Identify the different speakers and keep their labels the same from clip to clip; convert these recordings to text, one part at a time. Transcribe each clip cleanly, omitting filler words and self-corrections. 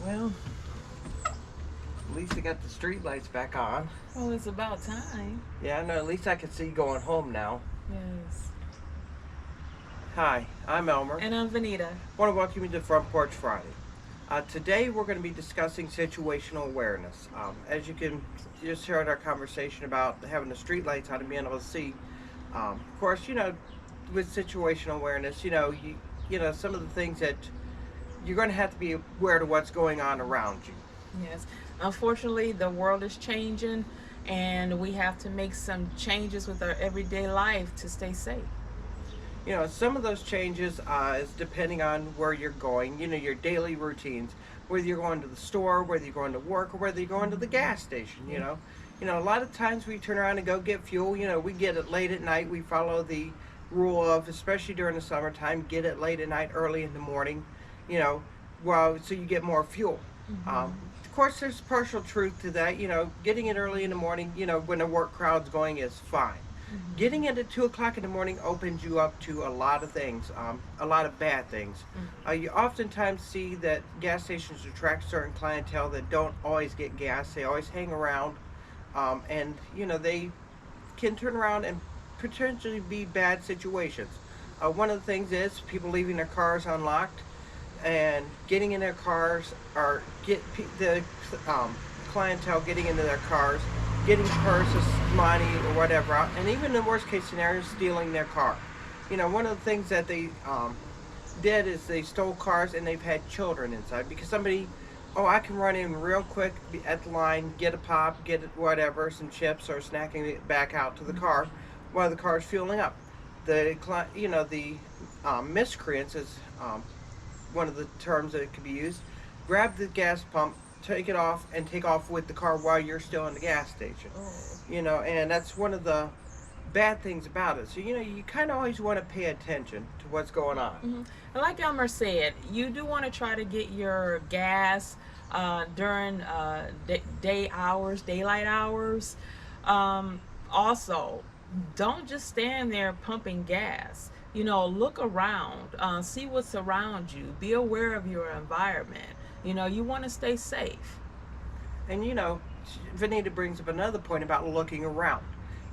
Speaker 1: Well,
Speaker 2: At least I got the street lights back on.
Speaker 1: well, it's about time.
Speaker 2: Yeah, I know. At least I can see going home now.
Speaker 1: Yes.
Speaker 2: Hi, I'm Elmer.
Speaker 1: And I'm Vanita.
Speaker 2: I want to welcome you to Front Porch Friday. Today we're going to be discussing situational awareness. As you can just heard our conversation about having the street lights on and being able to see. Of course, with situational awareness, some of the things that you're going to have to be aware of what's going on around you.
Speaker 1: Yes. Unfortunately, the world is changing, and we have to make some changes with our everyday life to stay safe.
Speaker 2: Some of those changes is depending on where you're going, your daily routines, whether you're going to the store, whether you're going to work, or whether you're going to the gas station, you know. A lot of times we turn around and go get fuel, we get it late at night. We follow the rule of, especially during the summertime, get it late at night, early in the morning, you know, so you get more fuel. Of course, there's partial truth to that, getting it early in the morning, when the work crowd's going is fine. Getting it at 2 o'clock in the morning opens you up to a lot of things, a lot of bad things. You oftentimes see that gas stations attract certain clientele that don't always get gas. They always hang around, and they can turn around and potentially be bad situations. One of the things is people leaving their cars unlocked and getting in their cars, or the clientele getting into their cars, getting purses, money, or whatever, and even in the worst case scenario, stealing their car. One of the things that they did is they stole cars and they've had children inside because somebody, oh, I can run in real quick at the line, get a pop, get whatever, some chips or snacking it back out to the car while the car is fueling up. The miscreants is one of the terms that could be used. Grab the gas pump, take it off, and take off with the car while you're still in the gas station.
Speaker 1: Oh.
Speaker 2: And that's one of the bad things about it. So you kind of always want to pay attention to what's going on.
Speaker 1: And like Elmer said, you do want to try to get your gas during daylight hours. Also, don't just stand there pumping gas. Look around, see what's around you, be aware of your environment. You want to stay safe.
Speaker 2: And Vanita brings up another point about looking around.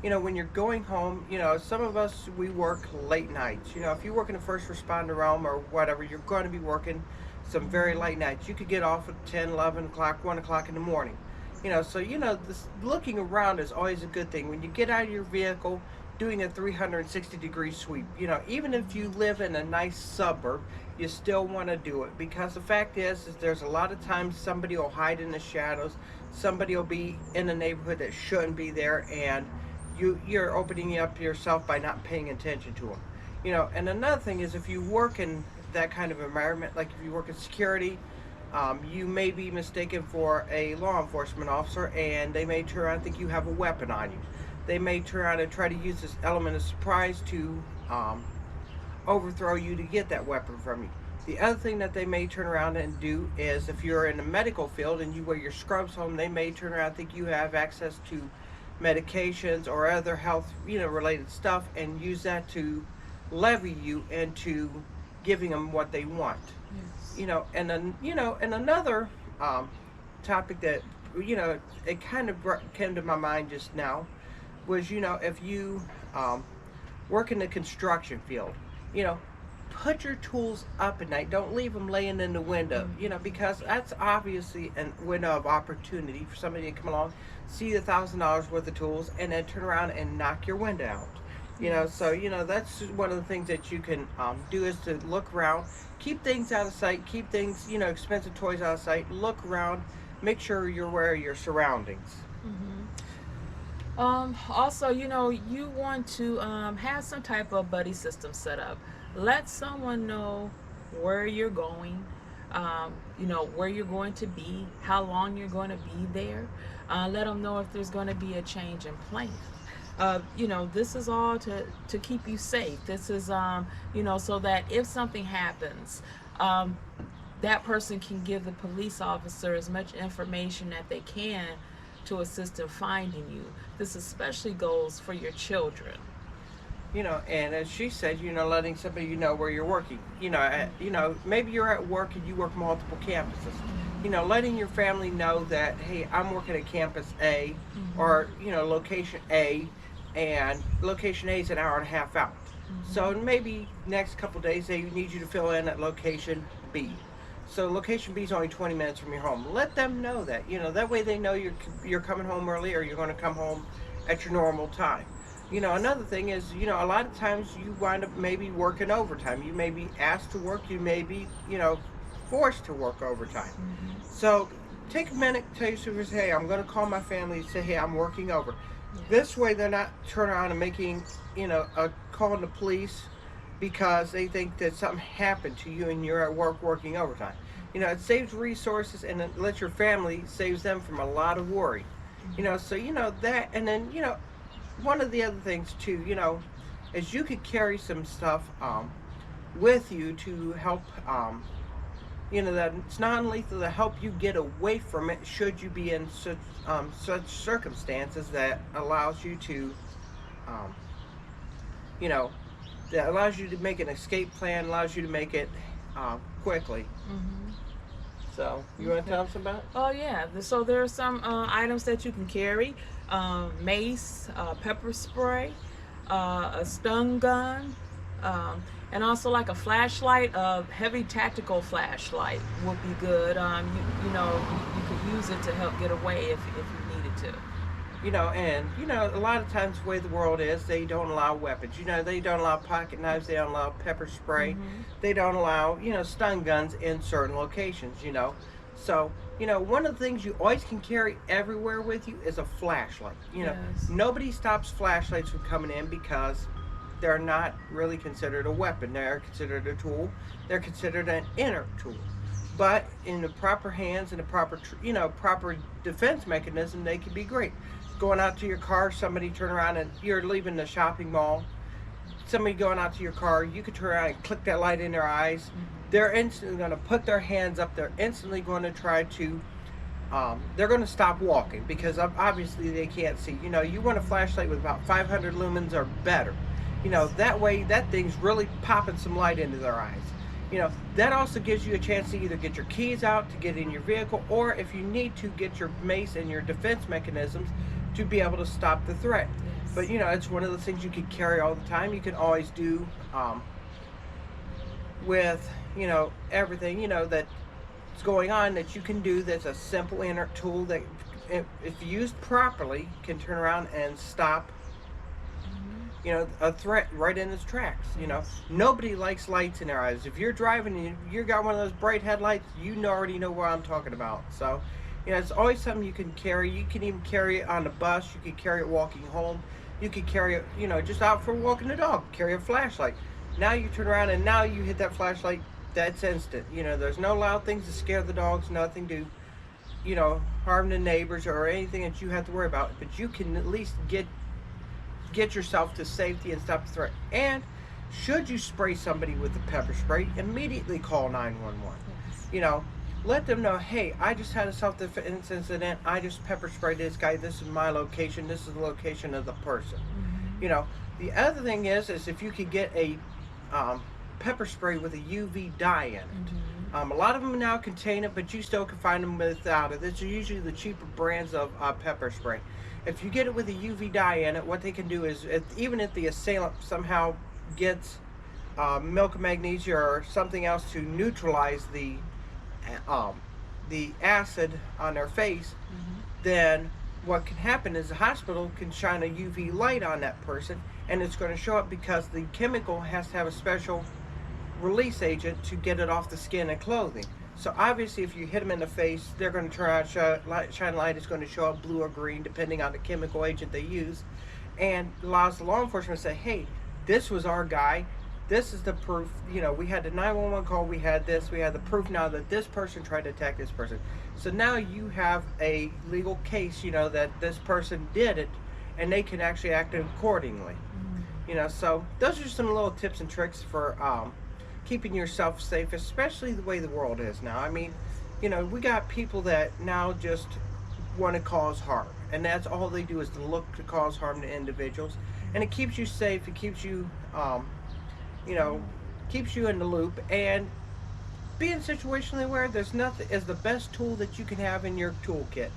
Speaker 2: When you're going home, some of us, we work late nights. If you work in the first responder realm or whatever, you're going to be working some very late nights. You could get off at 10, 11 o'clock, 1 o'clock in the morning. This looking around is always a good thing. When you get out of your vehicle, doing a 360-degree sweep. Even if you live in a nice suburb, you still want to do it, because the fact is there's a lot of times somebody will hide in the shadows, somebody will be in a neighborhood that shouldn't be there, and you're opening up yourself by not paying attention to them. And another thing is, if you work in that kind of environment, like if you work in security, you may be mistaken for a law enforcement officer, and they may turn around and think you have a weapon on you. They may turn around and try to use this element of surprise to overthrow you to get that weapon from you. The other thing that they may turn around and do is, if you're in the medical field and you wear your scrubs home, they may turn around and think you have access to medications or other health related stuff, and use that to levy you into giving them what they want.
Speaker 1: Yes.
Speaker 2: And then and another topic that it kind of came to my mind just now was, if you work in the construction field, put your tools up at night. Don't leave them laying in the window, because that's obviously a window of opportunity for somebody to come along, see $1,000 worth of tools, and then turn around and knock your window out. So that's one of the things that you can do, is to look around, keep things out of sight, keep things, expensive toys out of sight, look around, make sure you're aware of your surroundings.
Speaker 1: Also, you want to have some type of buddy system set up. Let someone know where you're going, where you're going to be, how long you're going to be there. Let them know if there's going to be a change in plan. This is all to keep you safe. This is, so that if something happens, that person can give the police officer as much information that they can to assist in finding you. This especially goes for your children.
Speaker 2: And as she said, letting somebody where you're working. Maybe you're at work and you work multiple campuses. Letting your family know that, hey, I'm working at campus A, or
Speaker 1: Mm-hmm.
Speaker 2: location A, and location A is an hour and a half out. So
Speaker 1: Mm-hmm.
Speaker 2: maybe next couple of days they need you to fill in at location B. So location B is only 20 minutes from your home. Let them know that. That way they know you're coming home early, or you're going to come home at your normal time.
Speaker 1: Yes.
Speaker 2: Another thing is, a lot of times you wind up maybe working overtime. You may be asked to work, you may be, forced to work overtime.
Speaker 1: Mm-hmm.
Speaker 2: So take a minute, tell your supervisor, hey, I'm going to call my family and say, hey, I'm working over. This
Speaker 1: Yes.
Speaker 2: way they're not turning around and making, a call to the police because they think that something happened to you and you're at work working overtime. It saves resources, and it lets your family, saves them from a lot of worry. So that, and then one of the other things too, is you could carry some stuff with you to help, that it's non-lethal, to help you get away from it should you be in such circumstances that allows you to, um, you know, that allows you to make an escape plan, allows you to make it quickly.
Speaker 1: Mm-hmm.
Speaker 2: So you want to
Speaker 1: Okay.
Speaker 2: tell us about it?
Speaker 1: Oh yeah. So there are some items that you can carry: mace, pepper spray, a stun gun, um, and also like a flashlight. A heavy tactical flashlight would be good. You could use it to help get away if you needed to.
Speaker 2: And a lot of times the way the world is, they don't allow weapons. They don't allow pocket knives, they don't allow pepper spray,
Speaker 1: Mm-hmm.
Speaker 2: they don't allow stun guns in certain locations. So one of the things you always can carry everywhere with you is a flashlight.
Speaker 1: Yes.
Speaker 2: Nobody stops flashlights from coming in because they're not really considered a weapon. They're considered a tool. They're considered an inner tool. But in the proper hands and the proper defense mechanism, they can be great. Going out to your car, somebody turn around and you're leaving the shopping mall. Somebody going out to your car, you could turn around and click that light in their eyes.
Speaker 1: Mm-hmm.
Speaker 2: They're instantly going to put their hands up. They're instantly going to try to. They're going to stop walking because obviously they can't see. You want a flashlight with about 500 lumens or better. That way that thing's really popping some light into their eyes. That also gives you a chance to either get your keys out to get in your vehicle, or if you need to, get your mace and your defense mechanisms to be able to stop the threat. But
Speaker 1: Yes.
Speaker 2: it's one of those things you can carry all the time. You can always do with everything that's going on, that you can do, that's a simple inner tool that, if used properly, can turn around and stop
Speaker 1: Mm-hmm.
Speaker 2: a threat right in its tracks.
Speaker 1: Yes.
Speaker 2: Nobody likes lights in their eyes. If you're driving and you got one of those bright headlights, already know what I'm talking about. So it's always something you can carry. You can even carry it on the bus. You can carry it walking home. You could carry it just out for walking the dog, carry a flashlight. Now you turn around and now you hit that flashlight, that's instant. There's no loud things to scare the dogs, nothing to harm the neighbors or anything that you have to worry about, but you can at least get yourself to safety and stop the threat. And should you spray somebody with the pepper spray, immediately call 911.
Speaker 1: Yes.
Speaker 2: You know, let them know, hey, I just had a self-defense incident. I just pepper sprayed this guy. This is my location. This is the location of the person.
Speaker 1: Mm-hmm.
Speaker 2: You know, the other thing is if you could get a pepper spray with a UV dye in it.
Speaker 1: Mm-hmm.
Speaker 2: A lot of them now contain it, but you still can find them without it. It's usually the cheaper brands of pepper spray. If you get it with a UV dye in it, what they can do is, even if the assailant somehow gets milk of magnesia or something else to neutralize the acid on their face,
Speaker 1: Mm-hmm.
Speaker 2: then what can happen is the hospital can shine a UV light on that person, and it's going to show up because the chemical has to have a special release agent to get it off the skin and clothing. So obviously, if you hit them in the face, they're going to turn out shine light is going to show up blue or green depending on the chemical agent they use, and allows the law enforcement to say, "Hey, this was our guy. This is the proof. We had the 911 call. We had this. We had the proof now that this person tried to attack this person. So now you have a legal case. That this person did it, and they can actually act accordingly. So those are some little tips and tricks for keeping yourself safe, especially the way the world is now. I mean, we got people that now just want to cause harm, and that's all they do is to look to cause harm to individuals. and it keeps you safe. It keeps you, you know, keeps you in the loop. And being situationally aware, there's nothing is the best tool that you can have in your toolkit.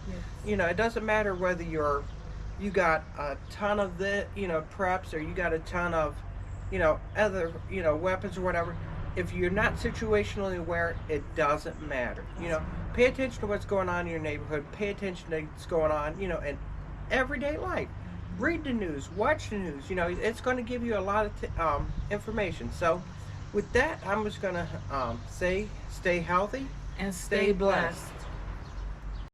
Speaker 1: Yes.
Speaker 2: It doesn't matter whether you got a ton of the preps, or you got a ton of other weapons or whatever. If you're not situationally aware, it doesn't matter. Pay attention to what's going on in your neighborhood. Pay attention to what's going on in everyday life. Read the news, watch the news. It's going to give you a lot of information. So with that, I'm just going to say stay healthy,
Speaker 1: And stay
Speaker 2: stay blessed.
Speaker 1: blessed.